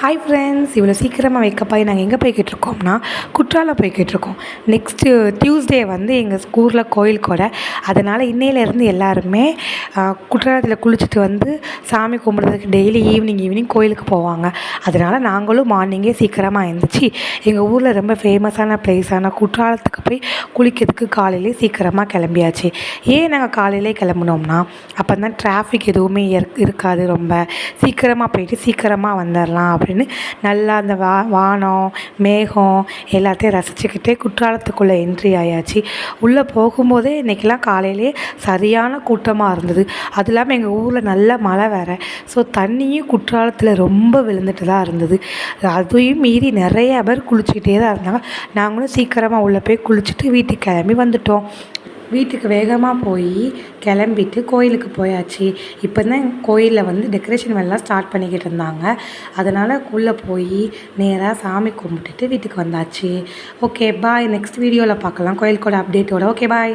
Hi friends, இவ்வளோ சீக்கிரமாக wake up ஆகி நாங்கள் எங்கே போய்கிட்ருக்கோம்னா குற்றாலம் போய்கிட்ருக்கோம். நெக்ஸ்ட்டு டியூஸ்டே வந்து எங்கள் ஸ்கூலில் கோயில் கொடை. அதனால் இன்னையிலேருந்து எல்லாருமே குற்றாலத்தில் குளிச்சுட்டு வந்து சாமி கும்பிட்றதுக்கு டெய்லி ஈவினிங் கோயிலுக்கு போவாங்க. அதனால் நாங்களும் மார்னிங்கே சீக்கிரமாக எழுந்திரிச்சி எங்கள் ஊரில் ரொம்ப ஃபேமஸான ப்ளேஸான குற்றாலத்துக்கு போய் குளிக்கிறதுக்கு காலையிலே சீக்கிரமாக கிளம்பியாச்சு. ஏன் நாங்கள் காலையிலே கிளம்புனோம்னா அப்போ தான் டிராஃபிக் எதுவுமே இருக்காது, ரொம்ப சீக்கிரமாக போயிட்டு சீக்கிரமாக வந்துடலாம் அப்படின்னு நல்லா அந்த வானம் மேகம் எல்லாத்தையும் ரசிச்சுக்கிட்டே குற்றாலத்துக்குள்ளே என்ட்ரி ஆயாச்சு. உள்ளே போகும்போதே இன்றைக்கெலாம் காலையிலே சரியான கூட்டமாக இருந்தது. அது இல்லாமல் எங்கள் ஊரில் நல்ல மழை வேறு. ஸோ தண்ணியும் குற்றாலத்தில் ரொம்ப விழுந்துட்டு தான் இருந்தது. அதையும் மீறி நிறைய பேர் குளிச்சுக்கிட்டே தான் இருந்தாங்க. நாங்களும் சீக்கிரமாக உள்ளே போய் குளிச்சுட்டு வீட்டுக்கு கிளம்பி வந்துட்டோம். வீட்டுக்கு வேகமாக போய் கிளம்பிட்டு கோயிலுக்கு போயாச்சு. இப்போ தான் கோயிலில் வந்து டெக்கரேஷன் வேலைலாம் ஸ்டார்ட் பண்ணிக்கிட்டு இருந்தாங்க. அதனால் உள்ளே போய் நேராக சாமி கும்பிட்டுட்டு வீட்டுக்கு வந்தாச்சு. ஓகே பாய், நெக்ஸ்ட் வீடியோவில் பார்க்கலாம் கோயில் கூட அப்டேட்டோட. Okay bye.